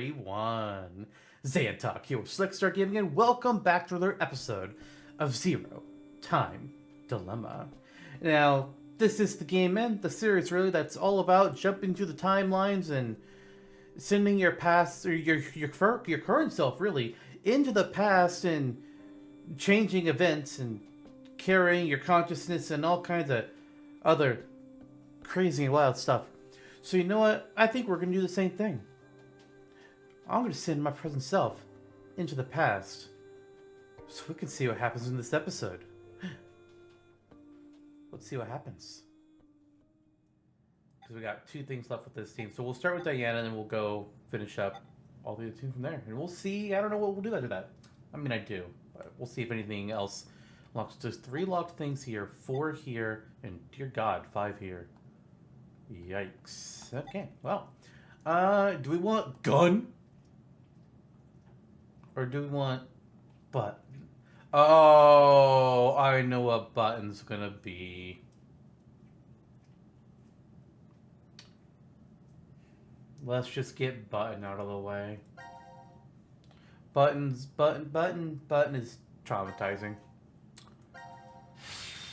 everyone. Xantok here with Slickstar Gaming, and welcome back to another episode of Zero Time Dilemma. Now, this is the game the series really that's all about jumping through the timelines and sending your past or your current self really into the past and changing events and carrying your consciousness and all kinds of other crazy and wild stuff. So you know what? I think we're going to do the same thing. I'm going to send my present self into the past so we can see what happens in this episode. Let's see what happens. Because we got two things left with this team. So we'll start with Diana and then we'll go finish up all the other team from there. And we'll see. I don't know what we'll do after that. I mean, I do. But we'll see if anything else locks. There's 3 locked things here, 4 here, and dear God, 5 here. Yikes. Okay, well. Do we want gun? Or do we want button? Oh, I know what button's gonna be. Let's just get button out of the way. Button is traumatizing.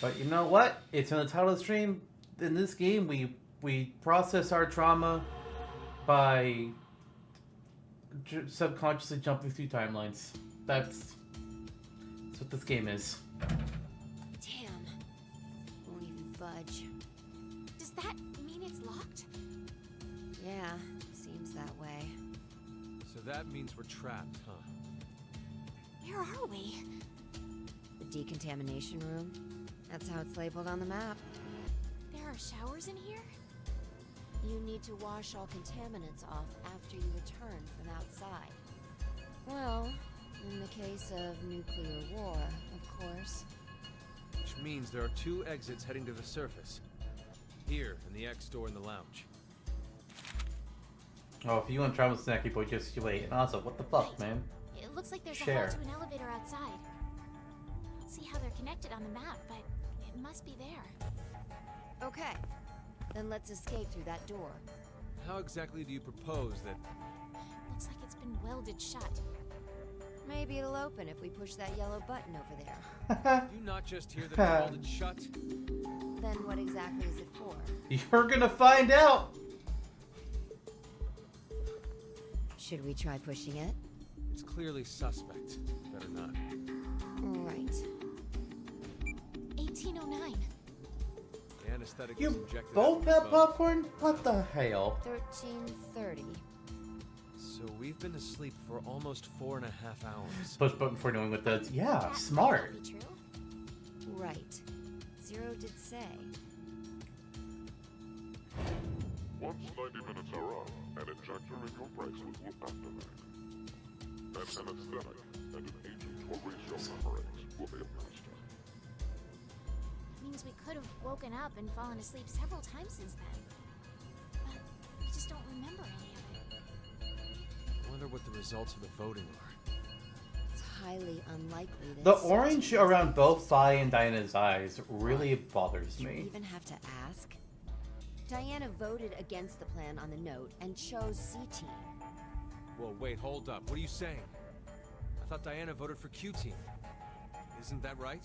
But you know what? It's in the title of the stream. In this game, we process our trauma by subconsciously jumping through timelines. That's what this game is. Damn. Won't even budge. Does that mean it's locked? Yeah, seems that way. So that means we're trapped, huh? Where are we? The decontamination room. That's how it's labeled on the map. There are showers in here? You need to wash all contaminants off after you return from outside. Well, in the case of nuclear war, of course. Which means there are 2 exits heading to the surface. Here, in the X door in the lounge. Oh, if you want trauma snacky boy, just you wait. And also, what the fuck, Right. man? It looks like there's Share. a hall to an elevator outside. I don't see how they're connected on the map, but it must be there. Okay, then let's escape through that door. How exactly do you propose that... Looks like it's been welded shut. Maybe it'll open if we push that yellow button over there. You not just hear that it's welded shut? Then what exactly is it for? You're gonna find out! Should we try pushing it? It's clearly suspect. Better not. Right. 1809. The anesthetic is You injected both after have both. popcorn? What the hell? 1330. So we've been asleep for almost 4.5 hours. Push button for knowing what that's. Yeah, That smart. might be true. Right. Zero did say. Once 90 minutes are up, an injector in your bracelet will activate. An anesthetic and an agent to erase your memories will be administered. Means we could have woken up and fallen asleep several times since then. But we just don't remember any of it. I wonder what the results of the voting are. It's highly unlikely that The orange around both Fi and Diana's eyes really bothers Do you me. even have to ask? Diana voted against the plan on the note and chose C-Team. Whoa, wait, hold up. What are you saying? I thought Diana voted for Q-Team. Isn't that right?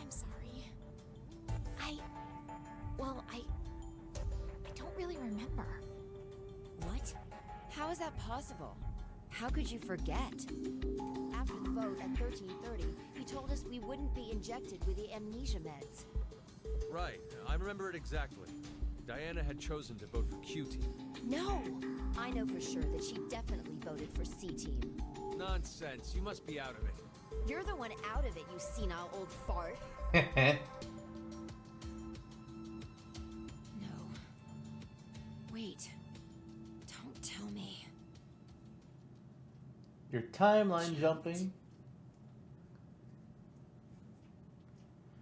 I'm sorry. I don't really remember. What? How is that possible? How could you forget? After the vote at 1330, he told us we wouldn't be injected with the amnesia meds. Right, I remember it exactly. Diana had chosen to vote for Q-Team. No! I know for sure that she definitely voted for C-Team. Nonsense, you must be out of it. You're the one out of it, you senile old fart. No. Wait. Don't tell me. Your timeline jumping.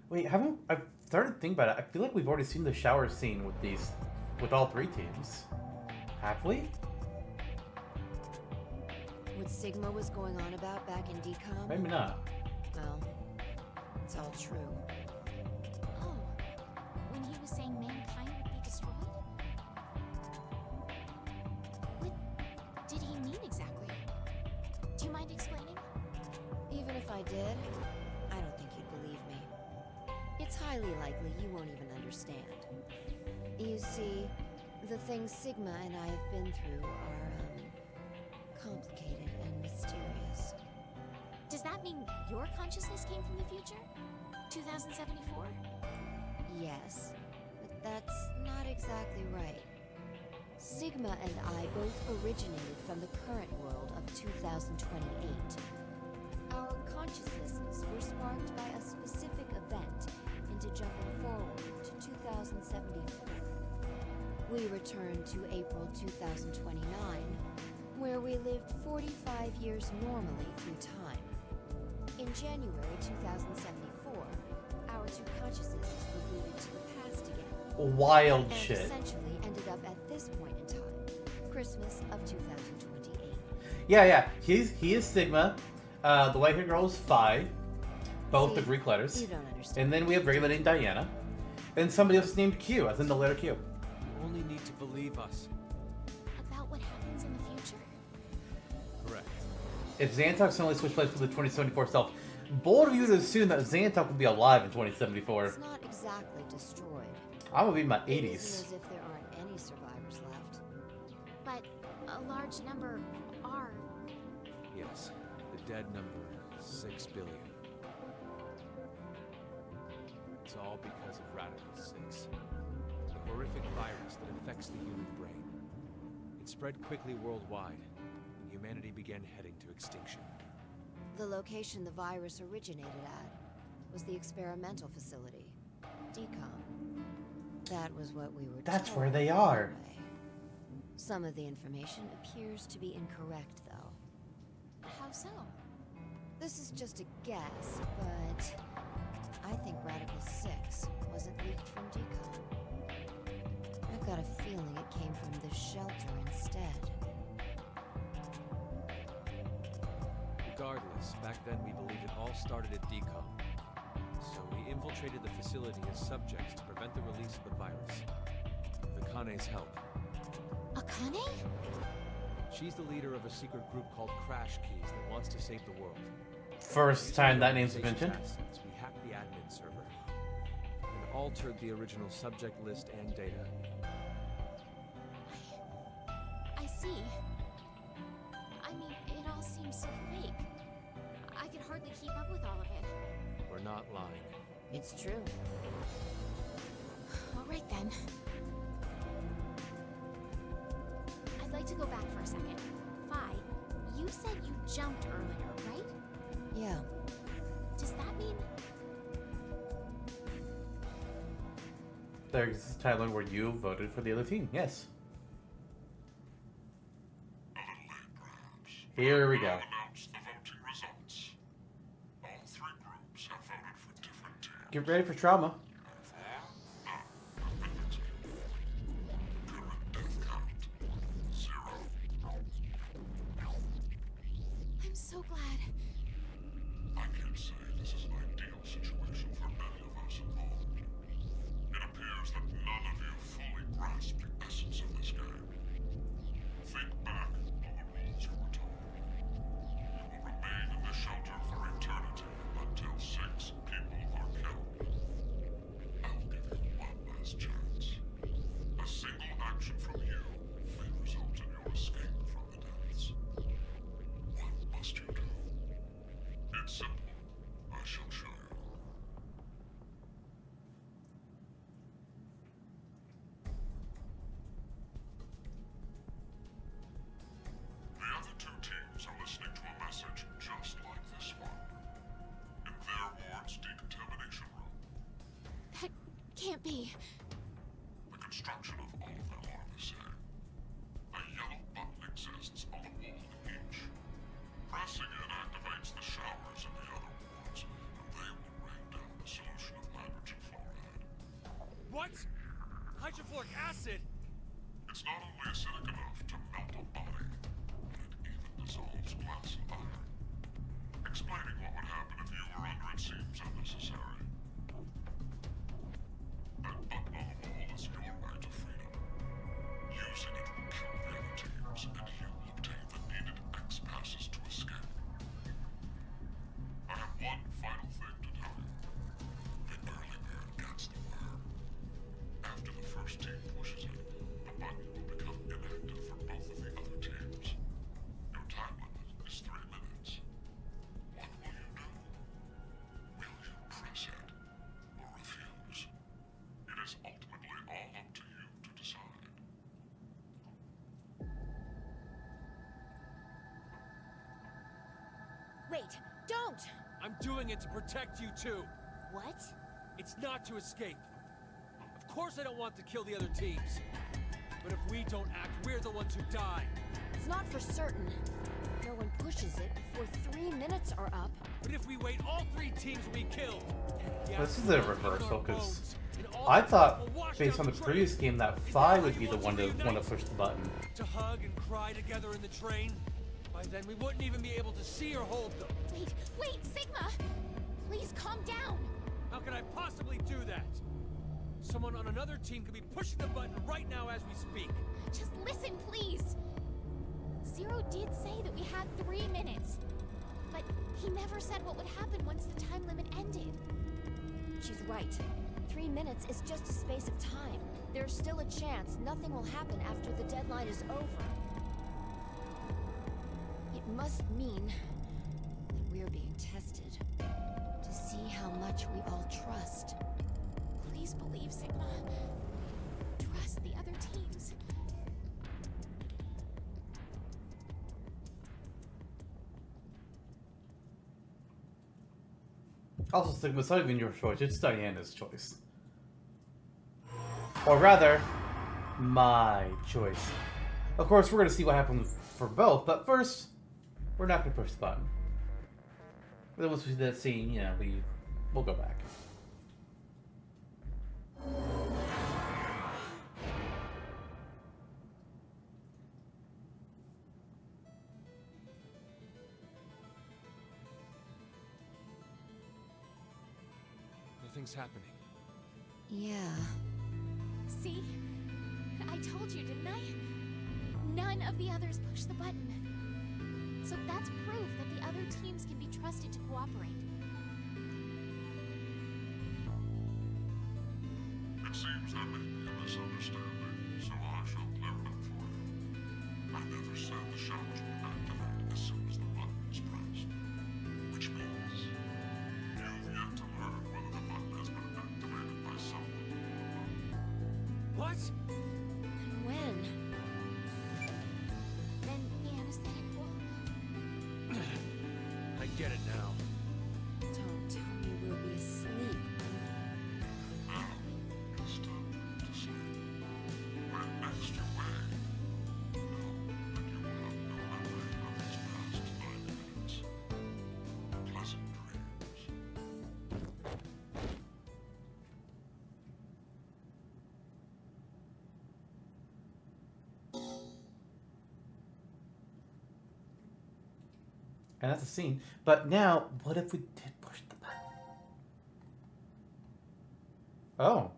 Wait, haven't I've started to think about it. I feel like we've already seen the shower scene with all 3 teams. Have we? What Sigma was going on about back in decom? Maybe not. Well, it's all true. Oh, when he was saying mankind would be destroyed? mean exactly? Do you mind explaining? Even if I did, I don't think you'd believe me. It's highly likely you won't even understand. You see, the things Sigma and I have been through are, complicated and mysterious. Does that mean your consciousness came from the future? 2074? Yes, but that's not exactly right. Sigma and I both originated from the current world of 2028. Our consciousnesses were sparked by a specific event into jumping forward to 2074. We returned to April 2029, where we lived 45 years normally through time. In January 2074, our two consciousnesses were booted to the past again. Wild And shit. essentially ended up at this point in time, Christmas of 2028. Yeah. He is Sigma. The white-haired girl is Phi. Both the See, Greek letters. You don't understand. And then we have regular named Diana. And somebody else named Q, as in the letter Q. You only need to believe us. About what happens in the future? Correct. If Xantok suddenly switched place with the 2074 self, bold of you to assume that Xantok will be alive in 2074. It's not exactly destroyed. I'm gonna be in my It isn't 80s. as if there aren't any survivors left. But a large number are. Yes. The dead number 6 billion. It's all because of Radical 6. The horrific virus that affects the human brain. It spread quickly worldwide, and humanity began heading to extinction. The location the virus originated at was the experimental facility, DECOM. That was what we were That's told where they are. anyway. Some of the information appears to be incorrect, though. How so? This is just a guess, but I think Radical 6 wasn't leaked from DECOM. I've got a feeling it came from this shelter instead. Regardless, back then we believed it all started at DECOM. So we infiltrated the facility as subjects to prevent the release of the virus. With Akane's help. Akane? She's the leader of a secret group called Crash Keys that wants to save the world. First time that name's mentioned. Assets, we hacked the admin server and altered the original subject list and data. I see. I mean, it all seems so fake. I could hardly keep up with all of it. We're not lying. It's true. All right then. I'd like to go back for a second. Phi, you said you jumped earlier, right? Yeah. Does that mean... There's a timeline where you voted for the other team. Yes. A little late, perhaps. Here we go. I'll announce the voting results. All three groups have voted for different teams. Get ready for trauma. Current death count, 0. I'm so glad. I can't say this is an ideal situation for any of us involved. It appears that none of you fully grasp the essence of this game. Think back on the rules you were told. You will remain in the shelter for eternity until 6 people are killed. I'll give you one last chance. A single action from you may result in your escape from the depths. What must you do? It's simple. I shall show you. wait! Don't! I'm doing it to protect you too. What? It's not to escape. Of course I don't want to kill the other teams. But if we don't act, we're the ones who die. It's not for certain. No one pushes it before 3 minutes are up. But if we wait, all 3 teams will be killed. This is a reversal, because I thought, based on the previous game, that 5 would be the one to want to push the button. To hug and cry together in the train. By then we wouldn't even be able to see or hold them. Wait, Sigma! Please calm down! How can I possibly do that? Someone on another team could be pushing the button right now as we speak. Just listen, please! Zero did say that we had 3 minutes. But he never said what would happen once the time limit ended. She's right. 3 minutes is just a space of time. There's still a chance nothing will happen after the deadline is over. It must mean that we're being tested to see how much we all trust. Please believe, Sigma. Trust the other teams. Also, Sigma, it's not even your choice, it's Diana's choice. Or rather, my choice. Of course, we're going to see what happens for both, but first, we're not going to push the button. Then once we see that scene, you know, we'll go back. Nothing's happening. Yeah. See? I told you, didn't I? None of the others pushed the button. So that's proof that the other teams can be trusted to cooperate. It seems there may be a misunderstanding, so I shall clear it up for you. I never said the showers would activate as soon as the button is pressed. Which means you've yet to learn whether the button has been activated by someone. What? When? Then the anesthetic will... I get it now. Don't tell me we'll be asleep. Now, it's time to sleep. When next you wake, know that you will have no memory of these past 9 minutes. Pleasant dreams. And that's a scene. But now, what if we did push the button? Oh,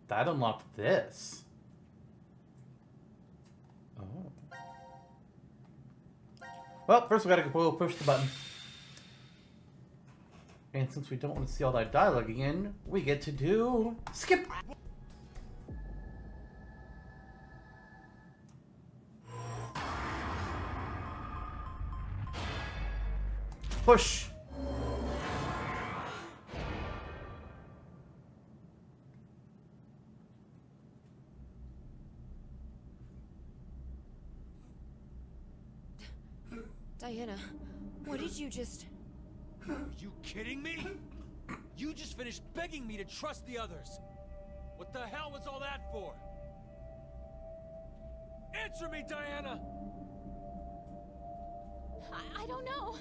that unlocked this. Oh. Well, first we gotta go push the button. And since we don't want to see all that dialogue again, we get to do skip. Push. Diana, what did you just... Are you kidding me? You just finished begging me to trust the others. What the hell was all that for? Answer me, Diana! I don't know.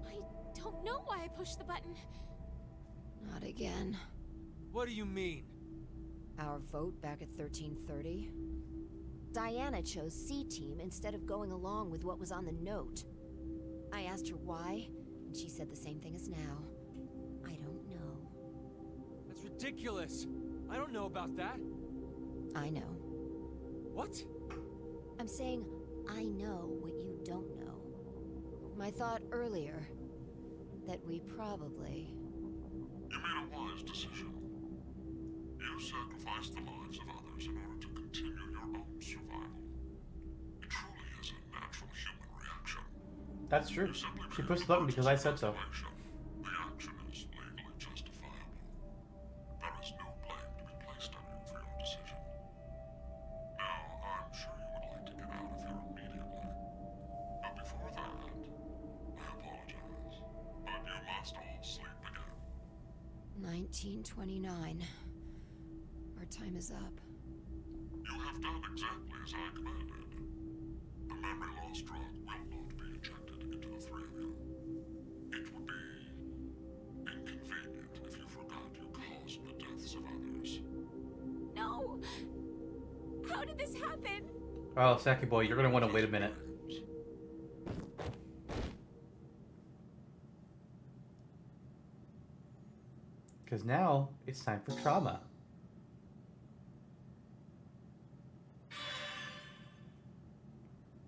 I don't know why I pushed the button. Not again. What do you mean? Our vote back at 1330? Diana chose C-Team instead of going along with what was on the note. I asked her why, and she said the same thing as now. I don't know. That's ridiculous. I don't know about that. I know. What? I'm saying I know what you don't know. My thought earlier, that we probably... You made a wise decision. You sacrificed the lives of others in order to continue your own survival. It truly is a natural human reaction. That's true. She pushed the button because I said so. The action is legally justifiable. There is no blame to be placed on you for your decision. Now, I'm sure you would like to get out of here immediately. But before that, I apologize. 1929. Our time is up. You have done exactly as I commanded. The memory loss drug will not be injected into the three of you. It would be inconvenient if you forgot you caused the deaths of others. No! How did this happen? Oh, Saki boy, you're gonna want to wait a minute. Because now it's time for trauma.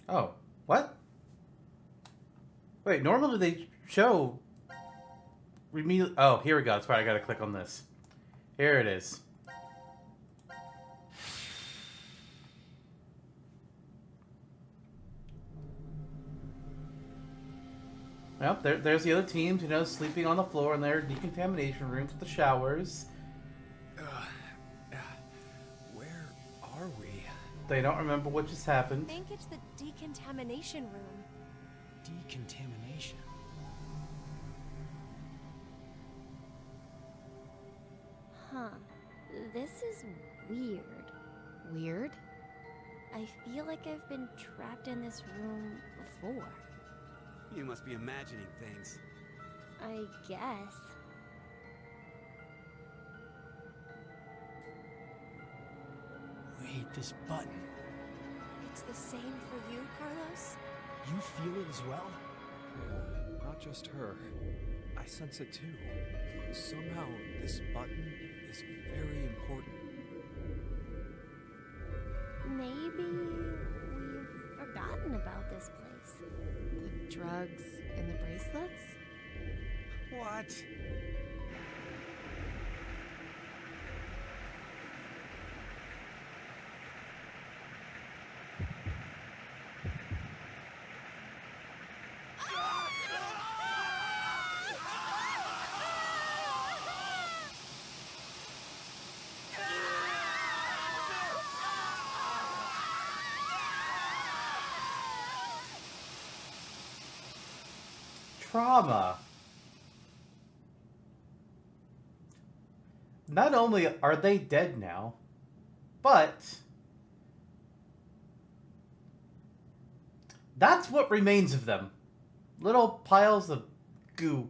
Oh, what? Wait, normally they show... Oh, here we go. That's right, I gotta click on this. Here it is. Yep, there's the other teams, you know, sleeping on the floor in their decontamination rooms with the showers. Where are we? They don't remember what just I happened. think it's the decontamination room. Decontamination. Huh. This is weird. Weird? I feel like I've been trapped in this room before. You must be imagining things. I guess. Wait, this button. It's the same for you, Carlos? You feel it as well? Yeah, not just her. I sense it too. Somehow, this button is very important. Maybe we've forgotten about this place. The drugs and the bracelets? What? Trauma. Not only are they dead now, but that's what remains of them. Little piles of goo.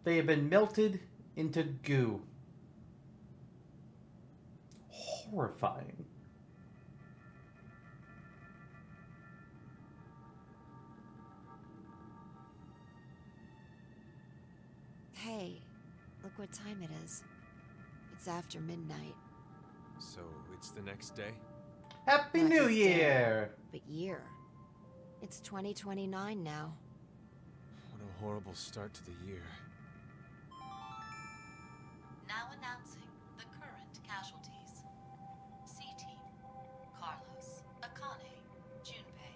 They have been melted into goo. Horrifying. Hey, look what time it is. It's after midnight. So, it's the next day? Happy Not New just day, Year! but year. It's 2029 now. What a horrible start to the year. Now announcing the current casualties. C-Team, Carlos, Akane, Junpei.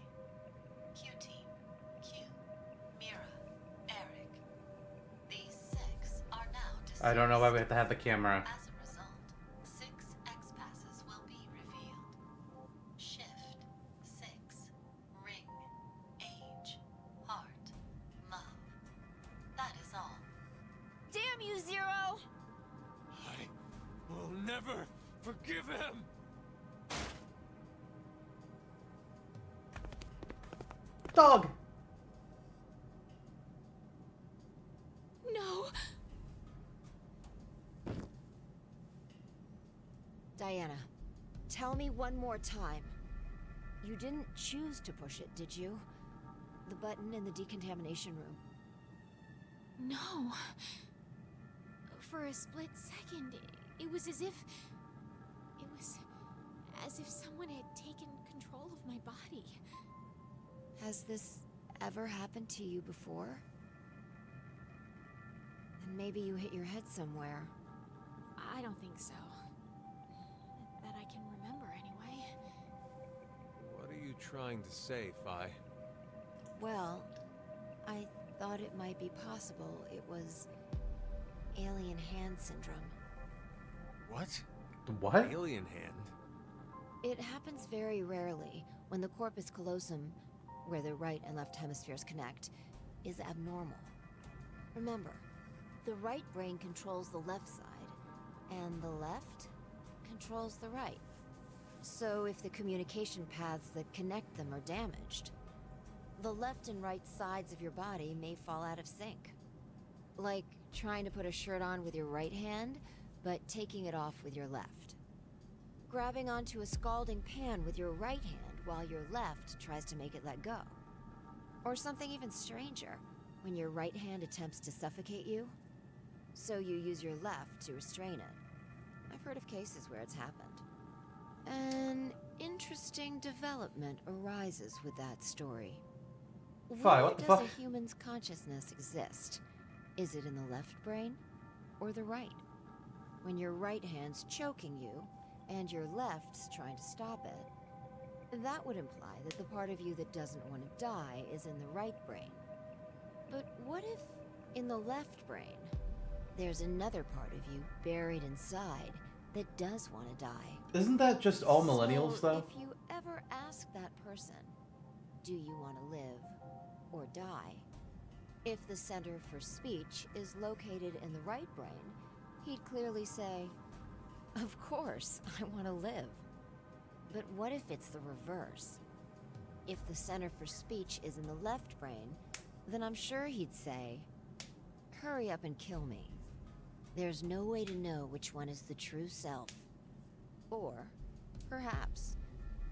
Q-Team, Q, Mira, Eric. These 6 are now deceased. I don't know why we have to have the camera. As a result, 6 X-passes will be revealed. Shift, 6, ring, age, heart, love. That is all. Damn you, Zero! I will never forgive him! Dog! No! Diana, tell me one more time. You didn't choose to push it, did you? The button in the decontamination room. No. For a split second, it was as if... It was as if someone had taken control of my body. Has this ever happened to you before? And maybe you hit your head somewhere. I don't think so. That I can remember, anyway. What are you trying to say, Phi? Well, I thought it might be possible it was alien hand syndrome. What? What? Alien hand? It happens very rarely when the corpus callosum, where the right and left hemispheres connect, is abnormal. Remember, The right brain controls the left side, and the left controls the right. So if the communication paths that connect them are damaged, the left and right sides of your body may fall out of sync. Like trying to put a shirt on with your right hand, but taking it off with your left. Grabbing onto a scalding pan with your right hand while your left tries to make it let go. Or something even stranger, when your right hand attempts to suffocate you, so you use your left to restrain it. I've heard of cases where it's happened. An interesting development arises with that story. Fi, Where what the does fuck? a human's consciousness exist? Is it in the left brain or the right? When your right hand's choking you and your left's trying to stop it, that would imply that the part of you that doesn't want to die is in the right brain. But what if in the left brain there's another part of you buried inside that does want to die? Isn't that just all millennials, So though? if you ever ask that person, do you want to live or die? If the center for speech is located in the right brain, he'd clearly say, of course, I want to live. But what if it's the reverse? If the center for speech is in the left brain, then I'm sure he'd say, hurry up and kill me. There's no way to know which one is the true self. Or, perhaps,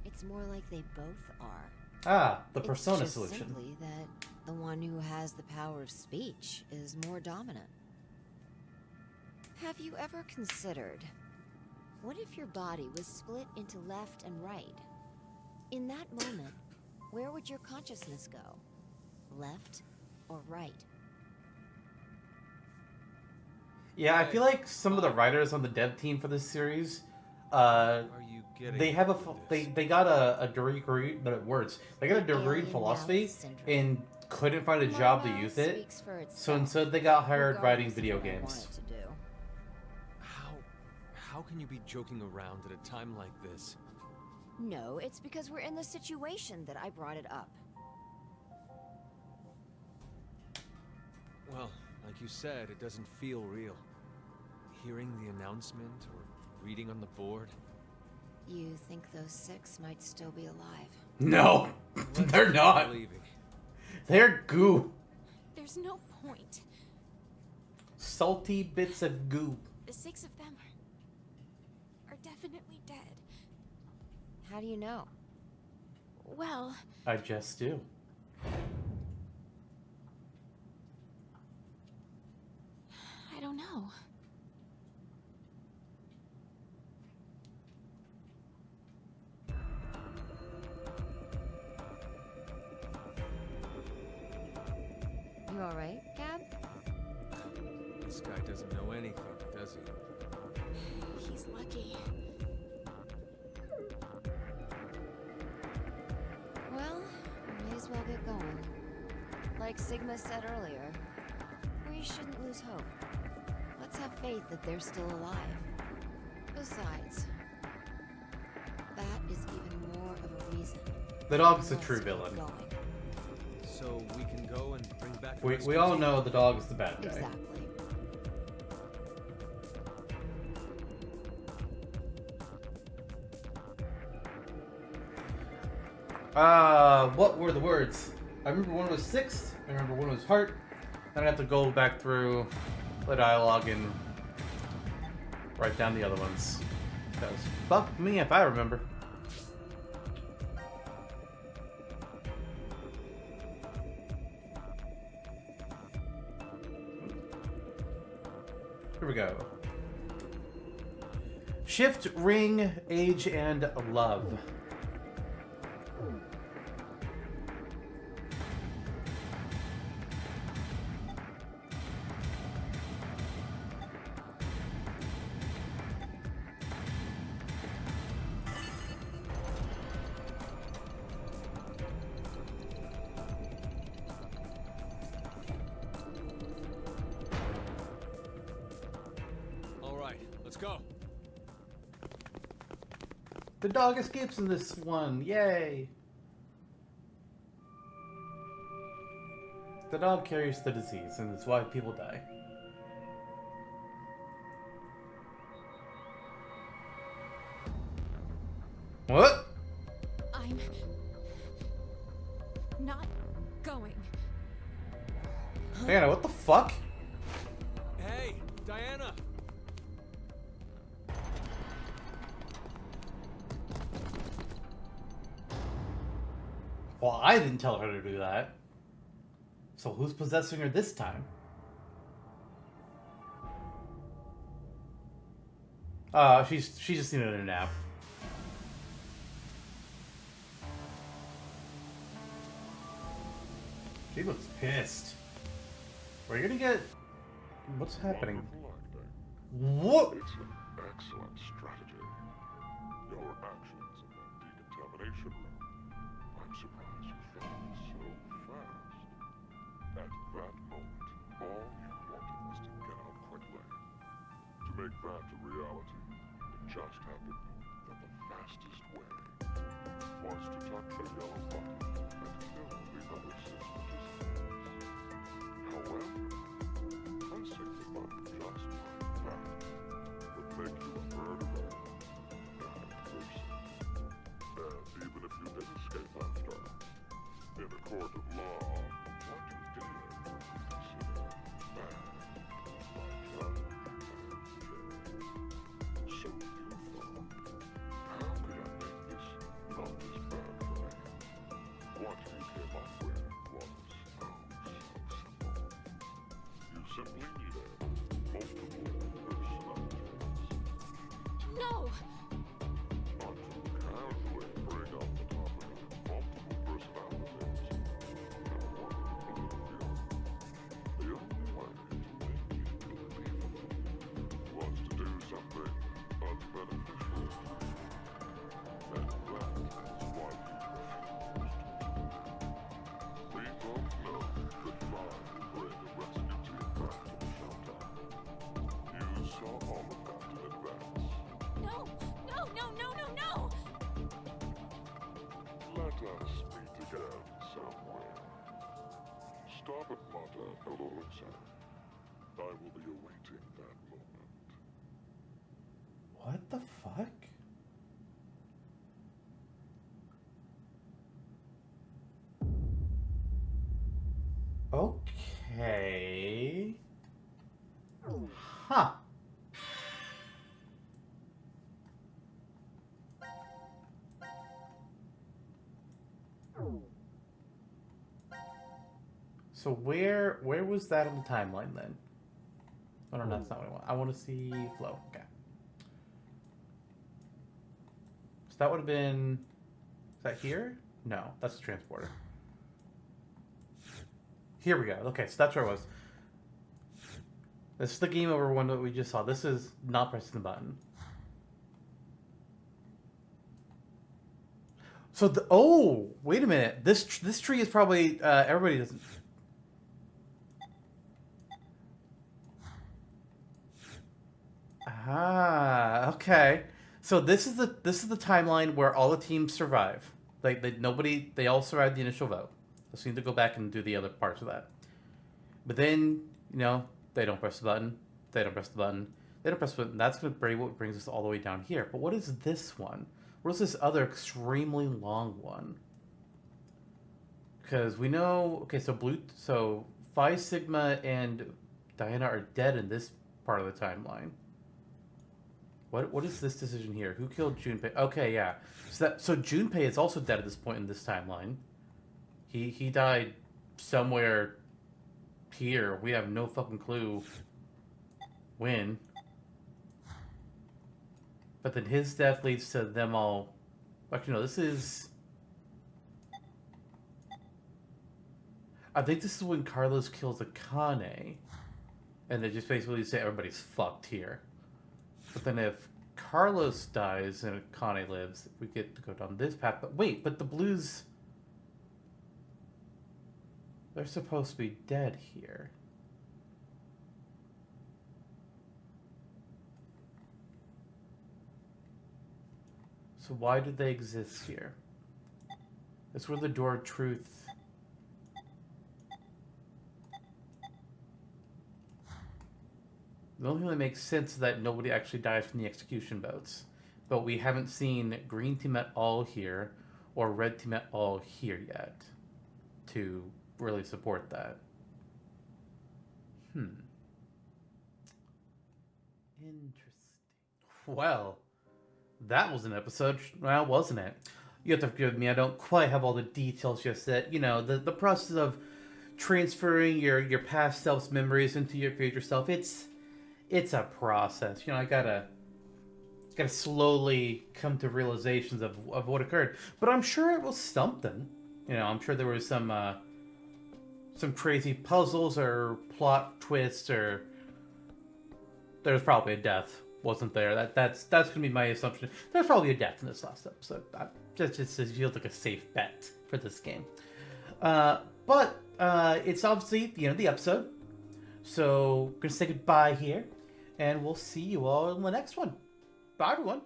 it's more like they both are. Ah, the persona It's just solution. simply that the one who has the power of speech is more dominant. Have you ever considered, what if your body was split into left and right? In that moment, where would your consciousness go? Left or right? Yeah, I feel like some of the writers on the dev team for this series, Are you getting they have a with this? they got a degree they got a degree in Alien philosophy mouth syndrome. and couldn't find a My job to mouth use it, speaks for so itself, instead they got hired writing regardless of video what I want games. it to do. How can you be joking around at a time like this? No, it's because we're in the situation that I brought it up. Well, like you said, it doesn't feel real. Hearing the announcement or reading on the board. You think those 6 might still be alive? No, Let's they're keep not. believing. They're goo. There's no point. Salty bits of goo. The 6 of them are definitely dead. How do you know? Well, I just do. I don't know. You alright, Gab? This guy doesn't know anything, does he? He's lucky. Well, we may as well get going. Like Sigma said earlier, we shouldn't lose hope. Let's have faith that they're still alive. Besides, that is even more of a reason. The dog's the for us true to keep villain. going. So we can go and bring back the We rescue all team? know the dog is the bad guy. Exactly. What were the words? I remember one was 6, I remember one was heart, then I have to go back through the dialogue and write down the other ones. Because fuck me if I remember. Here we go. Shift, ring, age, and love. All right, let's go. The dog escapes in this one. Yay! The dog carries the disease, and that's why people die. going. Diana, what the fuck? Hey, Diana! Well, I didn't tell her to do that. So who's possessing her this time? She's just needed a nap. She looks pissed. We're gonna get... What's happening? What? It's an excellent strategy. Your actions in that decontamination room. I'm surprised you found so fast. At that moment, all you wanted was to get out quickly. To make that a reality, it just happened that the fastest way was to touch a yellow button and kill the other six participants. However, pressing the button just like that would make you a murderer, bad person. And even if you did escape after, in a court of law, what you did would be considered bad by judge and jury. So you thought, how could I make this not as bad for me? What you came up with was so simple. You simply needed multiple personalities. No! Not to casually bring up the topic of multiple personalities. No one would believe you. The only way to make you believable was to do something unbeneficial to you. And that is why you refused. We both know that flying would bring a rescue team back to the shelter. You saw all of that in advance. No! No, no, no, no, no! Let us meet again somewhere. Stop at Mata Dolorosa. I will be awaiting that moment. What the fuck? Okay. Huh. So where was that on the timeline then? Oh no, that's not what I want. I want to see flow. Okay. So that would have been... Is that here? No, that's the transporter. Here we go. Okay, so that's where I was. This is the game over one that we just saw. This is not pressing the button. So the... Oh! Wait a minute. This tree is probably... everybody doesn't... Ah, okay. So this is the timeline where all the teams survive. They all survived the initial vote. So you need to go back and do the other parts of that. But then, they don't press the button. They don't press the button. They don't press the button. That's going to bring what brings us all the way down here. But what is this one? What is this other extremely long one? Because we know, okay, so Phi Sigma and Diana are dead in this part of the timeline. What is this decision here? Who killed Junpei? Okay, yeah. So Junpei is also dead at this point in this timeline. He died somewhere here. We have no fucking clue when. But then his death leads to them all... Actually, no, this is... I think this is when Carlos kills Akane. And they just basically say everybody's fucked here. But then if Carlos dies and Akane lives, we get to go down this path. But wait, but the blues... They're supposed to be dead here. So why do they exist here? That's where the door of truth... The only thing that makes sense is that nobody actually dies from the execution votes. But we haven't seen green team at all here, or red team at all here yet, to really support that. Interesting. Well, that was an episode, well, wasn't it? You have to forgive me, I don't quite have all the details just yet. You know, the process of transferring your past self's memories into your future self, it's a process. You know, I gotta slowly come to realizations of what occurred. But I'm sure it was something. You know, I'm sure there was some crazy puzzles or plot twists, or there's probably a death. Wasn't there? That's gonna be my assumption. There's probably a death in this last episode. Just feels like a safe bet for this game. But it's obviously the end of the episode, so I'm gonna say goodbye here, and we'll see you all in the next one. Bye, everyone.